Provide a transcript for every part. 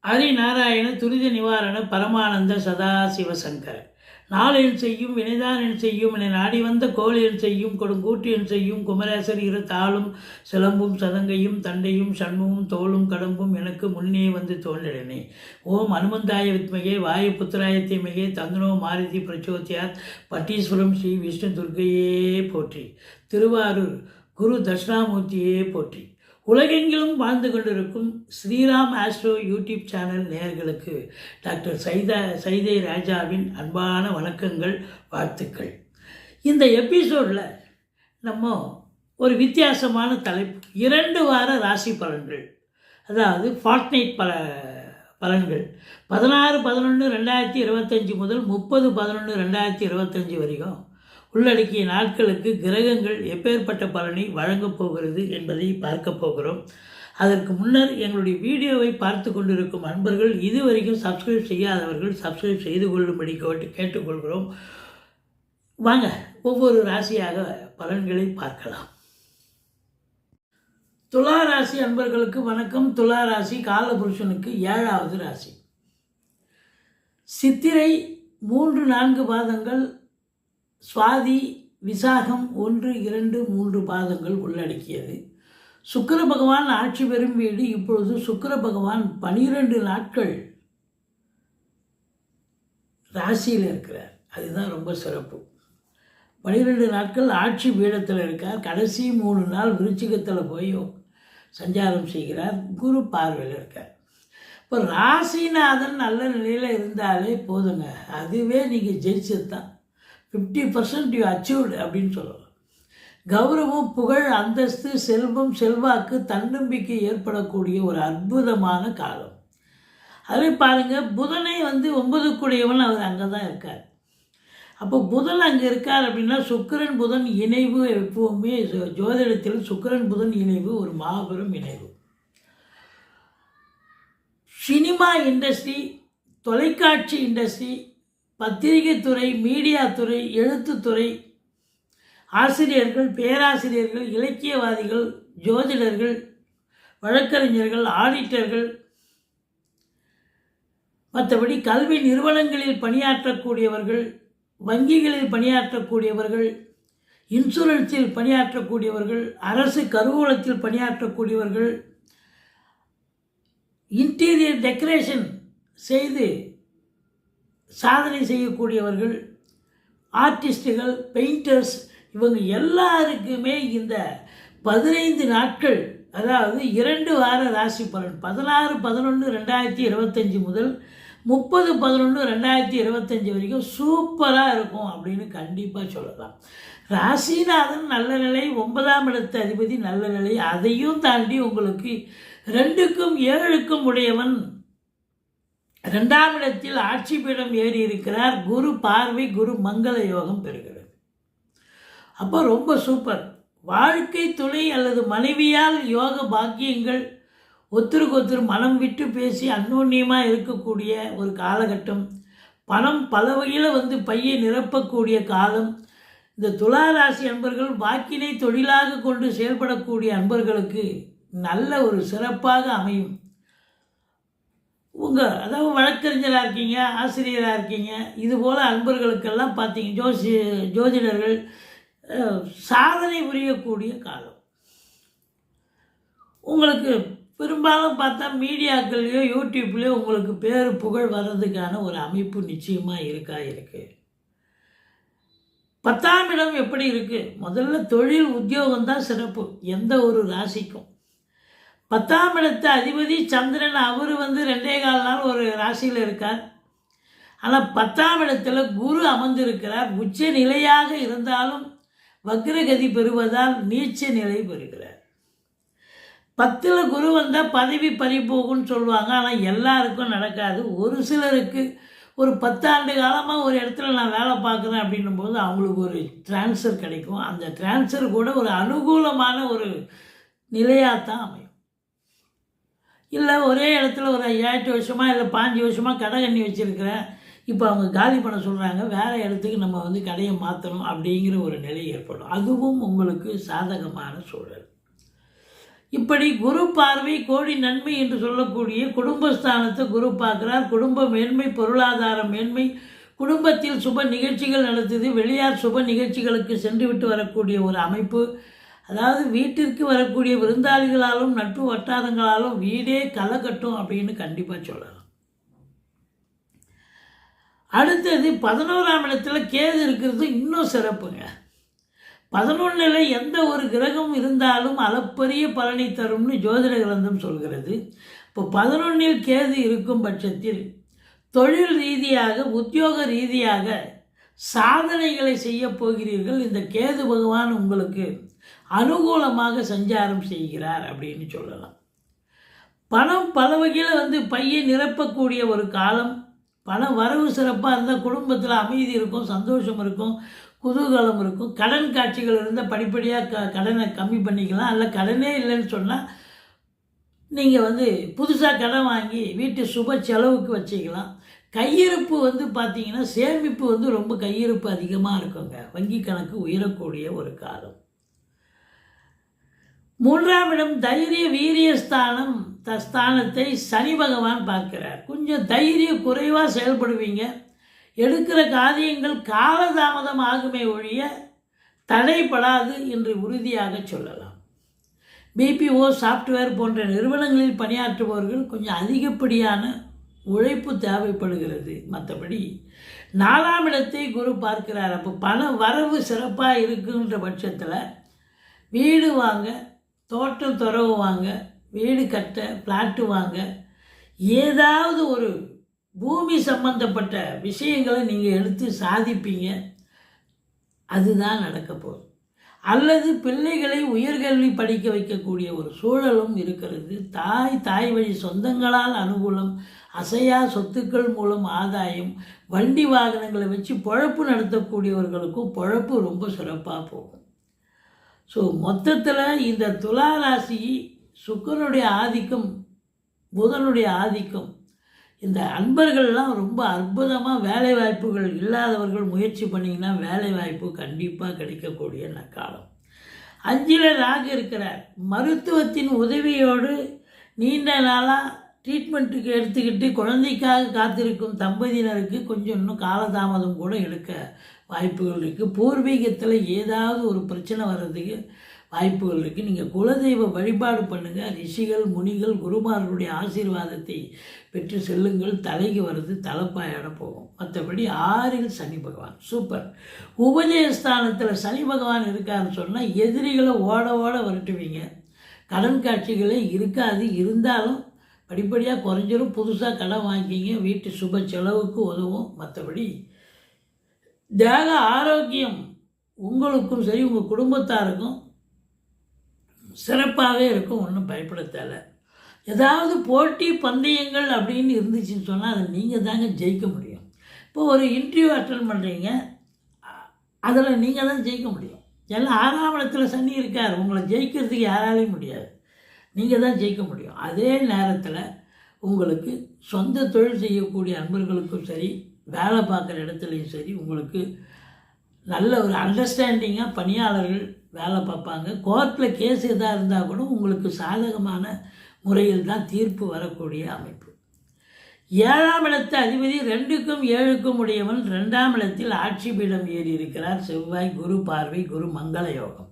ஹரிநாராயண துரித நிவாரண பரமானந்த சதாசிவசங்கர நாளென் செய்யும் வினைதான் என் செய்யும் என நாடி வந்த கோள் என் செய்யும் கொடுங்கூட்டு என் செய்யும் குமரேசர் இரு தாளும் சிலம்பும் சதங்கையும் தண்டையும் சண்முகம் தோளும் கடம்பும் எனக்கு முன்னே வந்து தோன்றினே. ஓம் அனுமந்தாய வித்மகே வாயு புத்திராய தீமகே தந்தனோ மாருதி பிரச்சோத்தியாத் பட்டீஸ்வரம் ஸ்ரீ விஷ்ணு துர்க்கையே போற்றி. திருவாரூர் குரு தட்சிணாமூர்த்தியே போற்றி. உலகெங்கிலும் வாழ்ந்து கொண்டிருக்கும் ஸ்ரீராம் ஆஸ்ட்ரோ யூடியூப் சேனல் நேயர்களுக்கு டாக்டர் சைதை ராஜாவின் அன்பான வணக்கங்கள், வாழ்த்துக்கள். இந்த எபிசோடில் நம்ம ஒரு வித்தியாசமான தலைப்பு, 2 வார ராசி பலன்கள், அதாவது ஃபார்ட்நைட் பலன்கள் 16/11/2025 முதல் 30/11/2025 வரைக்கும் உள்ளடக்கிய நாட்களுக்கு கிரகங்கள் எப்பேற்பட்ட பலனை வழங்கப் போகிறது என்பதை பார்க்க போகிறோம். அதற்கு முன்னர் எங்களுடைய வீடியோவை பார்த்து கொண்டிருக்கும் அன்பர்கள், இதுவரைக்கும் சப்ஸ்கிரைப் செய்யாதவர்கள் சப்ஸ்கிரைப் செய்து கொள்ளும்படி கேட்டுக்கொள்கிறோம். வாங்க ஒவ்வொரு ராசியாக பலன்களை பார்க்கலாம். துலா ராசி அன்பர்களுக்கு வணக்கம். துலா ராசி காலபுருஷனுக்கு 7வது ராசி. சித்திரை 3-4 பாதங்கள், சுவாதி விசாகம் 1-2-3 பாதங்கள் உள்ளடக்கியது. சுக்கிர பகவான் ஆட்சி பெறும் வீடு. இப்பொழுது சுக்கிர பகவான் 12 நாட்கள் ராசியில் இருக்கிறார். அதுதான் ரொம்ப சிறப்பு. 12 நாட்கள் ஆட்சி பீடத்தில் இருக்கார். கடைசி 3 நாள் விருச்சிகத்தில் போய் சஞ்சாரம் செய்கிறார். குரு பார்வையில் இருக்கார். இப்போ ராசிநாதன் நல்ல நிலையில் இருந்தாலே போதுங்க, அதுவே நீங்கள் ஜெயிச்சது தான். 50% யூ அச்சீவ்டு அப்படின்னு சொல்லலாம். கௌரவம், புகழ், அந்தஸ்து, செல்வம், செல்வாக்கு, தன்னம்பிக்கை ஏற்படக்கூடிய ஒரு அற்புதமான காலம். அதே பாருங்கள், புதனை 9க்குடையவன் அவர் அங்கே தான் இருக்கார். அப்போ புதன் அங்கே இருக்கார் அப்படின்னா சுக்கிரன் புதன் இணைவு எப்பவுமே ஜோதிடத்தில் சுக்கிரன் புதன் இணைவு ஒரு மாபெரும் இணைவு. சினிமா இண்டஸ்ட்ரி, தொலைக்காட்சி இண்டஸ்ட்ரி, பத்திரிகை துறை, மீடியா துறை, எழுத்துத்துறை, ஆசிரியர்கள், பேராசிரியர்கள், இலக்கியவாதிகள், ஜோதிடர்கள், வழக்கறிஞர்கள், ஆடிட்டர்கள், மற்றபடி கல்வி நிறுவனங்களில் பணியாற்றக்கூடியவர்கள், வங்கிகளில் பணியாற்றக்கூடியவர்கள், இன்சூரன்ஸில் பணியாற்றக்கூடியவர்கள், அரசு கருவூலத்தில் பணியாற்றக்கூடியவர்கள், இன்டீரியர் டெக்கரேஷன் செய்து சாதனை செய்யக்கூடியவர்கள், ஆர்டிஸ்டுகள், பெயிண்டர்ஸ், இவங்க எல்லாருக்குமே இந்த 15 நாட்கள், அதாவது 2 வார ராசி பலன் 16/11/2025 முதல் 30/11/2025 வரைக்கும் சூப்பராக இருக்கும் அப்படின்னு கண்டிப்பாக சொல்லலாம். ராசிநாதன் நல்ல நிலை, 9ஆம் இடத்து அதிபதி நல்ல நிலை, அதையும் தாண்டி உங்களுக்கு 2க்கும் 7க்கும் உடையவன் 2ஆம் இடத்தில் ஆட்சி பீடம் ஏறி இருக்கிறார். குரு பார்வை, குரு மங்கள யோகம் பெறுகிறது. அப்போ ரொம்ப சூப்பர். வாழ்க்கை துணை அல்லது மனைவியால் யோக பாக்கியங்கள், ஒருத்தருக்கு மனம் விட்டு பேசி அந்யோன்யமாக இருக்கக்கூடிய ஒரு காலகட்டம். பணம் பல வகையில் பையை நிரப்பக்கூடிய காலம். இந்த துளாராசி அன்பர்கள் வாக்கினை தொழிலாக கொண்டு செயல்படக்கூடிய அன்பர்களுக்கு நல்ல ஒரு சிறப்பாக அமையும். அதாவது வழக்கறிஞராக இருக்கீங்க, ஆசிரியராக இருக்கீங்க, இதுபோல் அன்பர்களுக்கெல்லாம் பார்த்தீங்க ஜோதிடர்கள் சாதனை புரியக்கூடிய காலம். உங்களுக்கு பெரும்பாலும் பார்த்தா மீடியாக்கள்லையோ யூடியூப்லேயோ உங்களுக்கு பேர் புகழ் வர்றதுக்கான ஒரு அமைப்பு நிச்சயமாக இருக்குது. 10ஆம் இடம் எப்படி இருக்குது? முதல்ல தொழில் உத்தியோகம் தான் சிறப்பு எந்த ஒரு ராசிக்கும். 10ஆம் இடத்து அதிபதி சந்திரன், அவர் 2.25 நாள் ஒரு ராசியில் இருக்கார். ஆனால் 10ஆம் இடத்துல குரு அமர்ந்திருக்கிறார். உச்ச நிலையாக இருந்தாலும் வக்ரகதி பெறுவதால் நீச்ச நிலை பெறுகிறார். 10ல் குரு வந்தால் பதவி பறிபோகும்னு சொல்லுவாங்க. ஆனால் எல்லாருக்கும் நடக்காது. ஒரு சிலருக்கு ஒரு 10 ஆண்டு காலமாக ஒரு இடத்துல நான் வேலை பார்க்குறேன் அப்படின்னும் போது அவங்களுக்கு ஒரு டிரான்ஸ்ஃபர் கிடைக்கும். அந்த டிரான்ஸ்ஃபர் கூட ஒரு அனுகூலமான ஒரு நிலையாக தான் அமையும். இல்லை ஒரே இடத்துல ஒரு 8 வருஷமாக இல்லை 5 வருஷமாக கடை கண்ணி வச்சுருக்கிறேன், இப்போ அவங்க காலி பண்ண சொல்கிறாங்க, வேறு இடத்துக்கு நம்ம கடையை மாற்றணும் அப்படிங்கிற ஒரு நிலை ஏற்படும். அதுவும் உங்களுக்கு சாதகமான சூழல். இப்படி குரு பார்வை கோடி நன்மை என்று சொல்லக்கூடிய குடும்பஸ்தானத்தை குரு பார்க்குறார். குடும்ப மேன்மை, பொருளாதார மேன்மை, குடும்பத்தில் சுப நிகழ்ச்சிகள் நடத்துது, வெளியார் சுப நிகழ்ச்சிகளுக்கு சென்று விட்டு வரக்கூடிய ஒரு அமைப்பு. அதாவது வீட்டிற்கு வரக்கூடிய விருந்தாளிகளாலும் நட்பு வட்டாரங்களாலும் வீடே களை கட்டும் அப்படின்னு கண்டிப்பாக சொல்லலாம். அடுத்தது 11ஆம் இடத்துல கேது இருக்கிறது இன்னும் சிறப்புங்க. 11ல் எந்த ஒரு கிரகம் இருந்தாலும் அளப்பரிய பலனை தரும்னு ஜோதிட கிரந்தம் சொல்கிறது. இப்போ 11ல் கேது இருக்கும் பட்சத்தில் தொழில் ரீதியாக, உத்தியோக ரீதியாக சாதனைகளை செய்ய போகிறீர்கள். இந்த கேது பகவான் உங்களுக்கு அனுகூலமாக சஞ்சாரம் செய்கிறார் அப்படின்னு சொல்லலாம். பணம் பல வகையில் பையை நிரப்பக்கூடிய ஒரு காலம். பண வரவு சிறப்பாக இருந்தால் குடும்பத்தில் அமைதி இருக்கும், சந்தோஷம் இருக்கும், குதூகலம் இருக்கும். கடன் காட்சிகள் இருந்தால் படிப்படியாக கடனை கம்மி பண்ணிக்கலாம். அல்ல கடனே இல்லைன்னு சொன்னால் நீங்கள் புதுசாக கடன் வாங்கி வீட்டு சுப செலவுக்கு வச்சுக்கலாம். கையிருப்பு பார்த்தீங்கன்னா சேமிப்பு ரொம்ப கையிருப்பு அதிகமாக இருக்குங்க. வங்கி கணக்கு உயரக்கூடிய ஒரு காலம். 3ஆம் இடம் தைரிய வீரிய ஸ்தானத்தை சனி பகவான் பார்க்கிறார். கொஞ்சம் தைரிய குறைவாக செயல்படுவீங்க. எடுக்கிற காரியங்கள் காலதாமதம் ஆகுமே ஒழிய தடைப்படாது என்று உறுதியாக சொல்லலாம். பிபிஓ, சாஃப்ட்வேர் போன்ற நிறுவனங்களில் பணியாற்றுபவர்கள் கொஞ்சம் அதிகப்படியான உழைப்பு தேவைப்படுகிறது. மற்றபடி 4ஆம் இடத்தை குரு பார்க்கிறார். அப்போ பண வரவு சிறப்பாக இருக்குன்ற பட்சத்தில் வீடு வாங்க, தோட்டம் துறவு வாங்க, வீடு கட்ட, பிளாட்டு வாங்க, ஏதாவது ஒரு பூமி சம்பந்தப்பட்ட விஷயங்களை நீங்கள் எடுத்து சாதிப்பீங்க. அதுதான் நடக்க போகுது. அல்லது பிள்ளைகளை உயர்கல்வி படிக்க வைக்கக்கூடிய ஒரு சூழலும் இருக்கிறது. தாய் வழி சொந்தங்களால் அனுகூலம், அசையா சொத்துக்கள் மூலம் ஆதாயம், வண்டி வாகனங்களை வச்சு பொழப்பு நடத்தக்கூடியவர்களுக்கும் பொழப்பு ரொம்ப சிறப்பாக போகும். ஸோ மொத்தத்தில் இந்த துலா ராசி சுக்கிரனுடைய ஆதிக்கம், புதனுடைய ஆதிக்கம், இந்த அன்பர்கள்லாம் ரொம்ப அற்புதமாக வேலை வாய்ப்புகள் இல்லாதவர்கள் முயற்சி பண்ணிங்கன்னா வேலை வாய்ப்பு கண்டிப்பாக கிடைக்கக்கூடிய காலம். 5ல் ராகு இருக்கிறார். மருத்துவத்தின் உதவியோடு நீண்ட நாளாக ட்ரீட்மெண்ட்டுக்கு எடுத்துக்கிட்டு குழந்தைக்காக காத்திருக்கும் தம்பதியினருக்கு கொஞ்சம் இன்னும் காலதாமதம் கூட எடுக்க வாய்ப்புகள் இருக்குது. பூர்வீகத்தில் ஏதாவது ஒரு பிரச்சனை வர்றதுக்கு வாய்ப்புகள் இருக்குது. நீங்கள் குலதெய்வ வழிபாடு பண்ணுங்கள். ரிஷிகள், முனிகள், குருமார்களுடைய ஆசீர்வாதத்தை பெற்று செல்லுங்கள். தலைக்கு வர்றது தலைப்பாயோட போகும். மற்றபடி 6ல் சனி பகவான் சூப்பர். உபஜயஸ்தானத்தில் சனி பகவான் இருக்காருன்னு சொன்னால் எதிரிகளை ஓட விரட்டுவீங்க. கடன் காட்சிகளே இருக்காது. இருந்தாலும் படிப்படியாக குறைஞ்சிரும். புதுசாக கடன் வாங்கிக்கிங்க. வீட்டு சுப செலவுக்கு உதவும். மற்றபடி தேக ஆரோக்கியம் உங்களுக்கும் சரி, உங்கள் குடும்பத்தாருக்கும் சிறப்பாகவே இருக்கும். ஒன்றும் பயப்பட தேவை. ஏதாவது போட்டி பந்தயங்கள் அப்படின்னு இருந்துச்சுன்னு சொன்னால் அதை நீங்கள் தாங்க ஜெயிக்க முடியும். இப்போ ஒரு இன்டர்வியூ அட்டன் பண்ணுறீங்க, அதில் நீங்கள் தான் ஜெயிக்க முடியும். எல்லாம் 6ஆம் இடத்துல சனி இருக்கார். உங்களை ஜெயிக்கிறதுக்கு யாராலையும் முடியாது. நீங்கள் தான் ஜெயிக்க முடியும். அதே நேரத்தில் உங்களுக்கு சொந்த தொழில் செய்யக்கூடிய அன்பர்களுக்கும் சரி, வேலை பார்க்குற இடத்துலையும் சரி, உங்களுக்கு நல்ல ஒரு அண்டர்ஸ்டாண்டிங்காக பணியாளர்கள் வேலை பார்ப்பாங்க. கோர்ட்டில் கேஸ் எதாக இருந்தால் கூட உங்களுக்கு சாதகமான முறையில் தான் தீர்ப்பு வரக்கூடிய அமைப்பு. 7ஆம் இடத்து அதிபதி 2க்கும் 7க்கும் உடையவன் 2ஆம் இடத்தில் ஆட்சி பீடம் ஏறி இருக்கிறார். செவ்வாய் குரு பார்வை, குரு மங்கள யோகம்.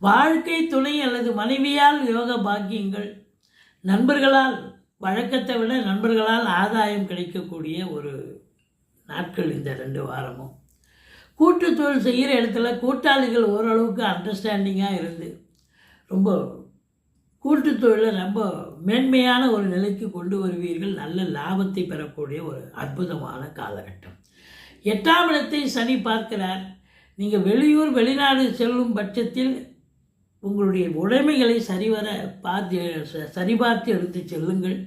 வாழ்க்கை துணை அல்லது மனைவியால் யோக பாக்கியங்கள், நண்பர்களால், வழக்கத்தை விட நண்பர்களால் ஆதாயம் கிடைக்கக்கூடிய ஒரு நாட்கள் இந்த 2 வாரமும். கூட்டு தொழில் செய்கிற இடத்துல கூட்டாளிகள் ஓரளவுக்கு அண்டர்ஸ்டாண்டிங்காக இருந்து ரொம்ப கூட்டு தொழிலை ரொம்ப மேன்மையான ஒரு நிலைக்கு கொண்டு வருவீர்கள். நல்ல லாபத்தை பெறக்கூடிய ஒரு அற்புதமான காலகட்டம். 8ஆம் இடத்தை சனி பார்க்கிறார். நீங்கள் வெளியூர் வெளிநாடு செல்லும் பட்சத்தில் உங்களுடைய உடைமைகளை சரிபார்த்து எடுத்து செல்லுங்கள்.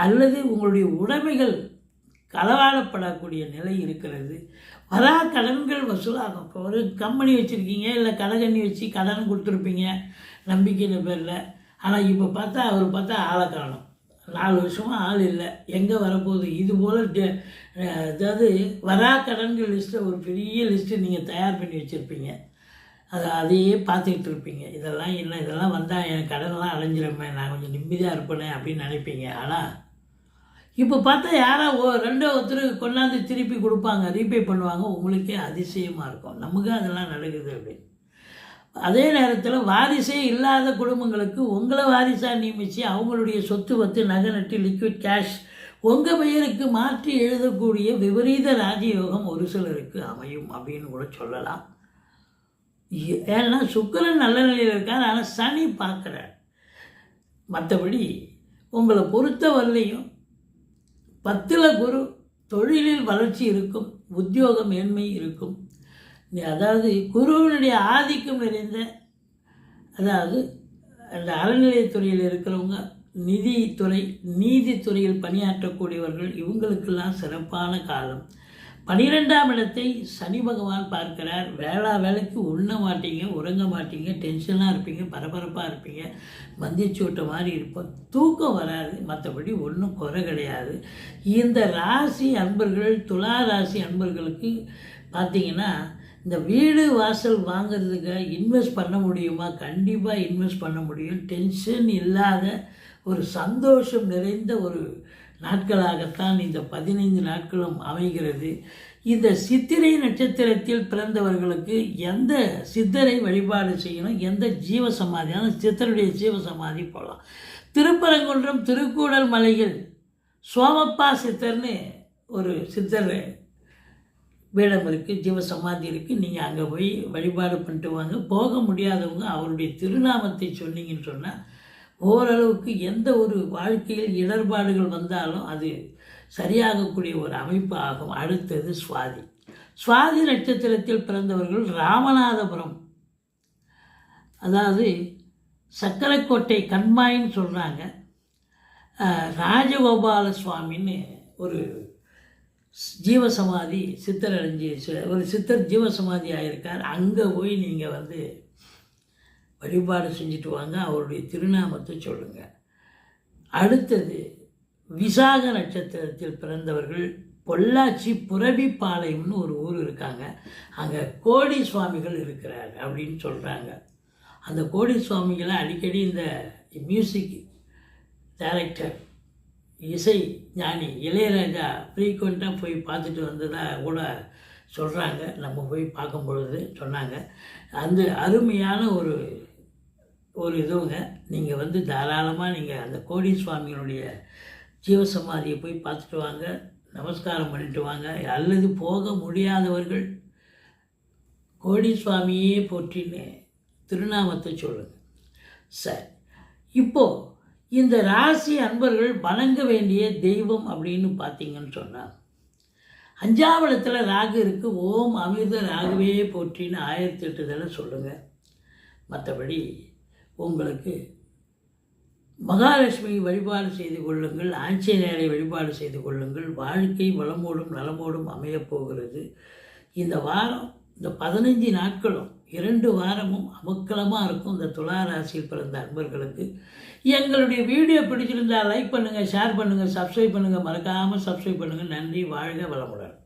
அல்லது உங்களுடைய உடைமைகள் களவாடப்படக்கூடிய நிலை இருக்கிறது. வரா கடன்கள் வசூலாகும். இப்போ ஒரு கம்பெனி வச்சுருக்கீங்க, இல்லை கடைகண்ணி வச்சு கடன் கொடுத்துருப்பீங்க நம்பிக்கையின் பேரில். ஆனால் இப்போ பார்த்தா ஆளை காணும். 4 வருஷமாக ஆள் இல்லை. எங்கே வரப்போகுது? இது போல் அதாவது வரா கடன்கள் லிஸ்ட்டை ஒரு பெரிய லிஸ்ட்டு நீங்கள் தயார் பண்ணி வச்சுருப்பீங்க. அதையே பார்த்துக்கிட்டு இருப்பீங்க. இதெல்லாம் என்ன, இதெல்லாம் வந்தால் எனக்கு கடனெல்லாம் அலைஞ்சிருமே, நான் கொஞ்சம் நிம்மதியாக இருப்பேனே அப்படின்னு நினைப்பீங்க. ஆனால் இப்போ பார்த்தா யாரோ ரெண்டோ ஒருத்தர் கொண்டாந்து திருப்பி கொடுப்பாங்க, ரீபே பண்ணுவாங்க. உங்களுக்கே அதிசயமாக இருக்கும், நமக்கு அதெல்லாம் நடக்குது அப்படின்னு. அதே நேரத்தில் வாரிசே இல்லாத குடும்பங்களுக்கு உங்களை வாரிசாக நியமித்து அவங்களுடைய சொத்து வத்து நகை நட்டு லிக்விட் கேஷ் உங்கள் பெயருக்கு மாற்றி எழுதக்கூடிய விபரீத ராஜயோகம் ஒரு சிலருக்கு அமையும் அப்படின்னு கூட சொல்லலாம். ஏன்னா சுக்கிரன் நல்ல நிலையில் இருக்கார், ஆனால் சனி பார்க்குறார். மற்றபடி உங்களை பொறுத்த வரலையும் 10ல் குரு, தொழிலில் வளர்ச்சி இருக்கும், உத்தியோக மேன்மை இருக்கும். அதாவது குருவினுடைய ஆதிக்கம் நிறைந்த, அதாவது அந்த அறநிலையத்துறையில் இருக்கிறவங்க, நிதித்துறை நீதித்துறையில் பணியாற்றக்கூடியவர்கள், இவங்களுக்கெல்லாம் சிறப்பான காலம். 12ஆம் இடத்தை சனி பகவான் பார்க்கிறார். வேலைக்கு உண்ண மாட்டீங்க, உறங்க மாட்டீங்க, டென்ஷனாக இருப்பீங்க, பரபரப்பாக இருப்பீங்க, மந்திச்சூட்ட மாதிரி இருப்போம், தூக்கம் வராது. மற்றபடி ஒன்றும் குறை கிடையாது. இந்த ராசி அன்பர்கள், துலா ராசி அன்பர்களுக்கு பார்த்திங்கன்னா இந்த வீடு வாசல் வாங்கிறதுக்கு இன்வெஸ்ட் பண்ண முடியுமா? கண்டிப்பாக இன்வெஸ்ட் பண்ண முடியும். டென்ஷன் இல்லாத ஒரு சந்தோஷம் நிறைந்த ஒரு நாட்களாகத்தான் இந்த 15 நாட்களும் அமைகிறது. இந்த சித்திரை நட்சத்திரத்தில் பிறந்தவர்களுக்கு எந்த சித்தரை வழிபாடு செய்யணும், எந்த ஜீவசமாதி, அந்த சித்தருடைய ஜீவசமாதி போகலாம். திருப்பரங்குன்றம் திருக்கூடல் மலையில் சோமப்பா சித்தர்னு ஒரு சித்தர் பீடம் இருக்குது, ஜீவசமாதி இருக்குது. நீங்கள் அங்கே போய் வழிபாடு பண்ணிட்டு வாங்க. போக முடியாதவங்க அவருடைய திருநாமத்தை சொன்னீங்கன்னு சொன்னால் ஓரளவுக்கு எந்த ஒரு வாழ்க்கையில் இடர்பாடுகள் வந்தாலும் அது சரியாகக்கூடிய ஒரு அமைப்பு ஆகும். அடுத்தது சுவாதி நட்சத்திரத்தில் பிறந்தவர்கள் ராமநாதபுரம், அதாவது சக்கரக்கோட்டை கண்மாயின்னு சொல்கிறாங்க, ராஜகோபால சுவாமின்னு ஒரு ஜீவசமாதி சித்தர் அடைஞ்சி ஒரு சித்தர் ஜீவசமாதி ஆகியிருக்கார். அங்கே போய் நீங்கள் வழிபாடு செஞ்சுட்டு வாங்க, அவருடைய திருநாமத்தை சொல்லுங்கள். அடுத்தது விசாக நட்சத்திரத்தில் பிறந்தவர்கள் பொள்ளாச்சி புரபிப்பாளையம்னு ஒரு ஊர் இருக்காங்க. அங்கே கோடி சுவாமிகள் இருக்கிறார் அப்படின்னு சொல்கிறாங்க. அந்த கோடி சுவாமிகளை அடிக்கடி இந்த மியூசிக் டைரக்டர், இசை ஞானி இளையராஜா ஃப்ரீக்வெண்ட்டாக போய் பார்த்துட்டு வந்ததாக கூட சொல்கிறாங்க. நம்ம போய் பார்க்கும் பொழுது சொன்னாங்க. அந்த அருமையான ஒரு இதுவுங்க. நீங்கள் தாராளமாக நீங்கள் அந்த கோடி சுவாமிகளுடைய ஜீவசமாதியை போய் பார்த்துட்டு வாங்க, நமஸ்காரம் பண்ணிட்டு வாங்க. அல்லது போக முடியாதவர்கள் கோடி சுவாமியே போற்றின்னு திருநாமத்தை சொல்லுங்கள். சரி, இப்போது இந்த ராசி அன்பர்கள் வணங்க வேண்டிய தெய்வம் அப்படின்னு பார்த்தீங்கன்னு சொன்னால் 5ஆம் இடத்துல ராகு இருக்குது. ஓம் அமிர்த ராகுவே போற்றின்னு 1008 தடவை சொல்லுங்கள். மற்றபடி உங்களுக்கு மகாலட்சுமி வழிபாடு செய்து கொள்ளுங்கள், ஆஞ்சநேயரை வழிபாடு செய்து கொள்ளுங்கள். வாழ்க்கை வளமோடும் நலமோடும் அமையப்போகிறது. இந்த வாரம், இந்த 15 நாட்களும் 2 வாரமும் அமக்கலமாக இருக்கும் இந்த துலா ராசியில் பிறந்த அன்பர்களுக்கு. எங்களுடைய வீடியோ பிடிச்சிருந்தால் லைக் பண்ணுங்கள், ஷேர் பண்ணுங்கள், சப்ஸ்கிரைப் பண்ணுங்கள். மறக்காமல் சப்ஸ்கிரைப் பண்ணுங்கள். நன்றி. வாழ்க வளமுடன்.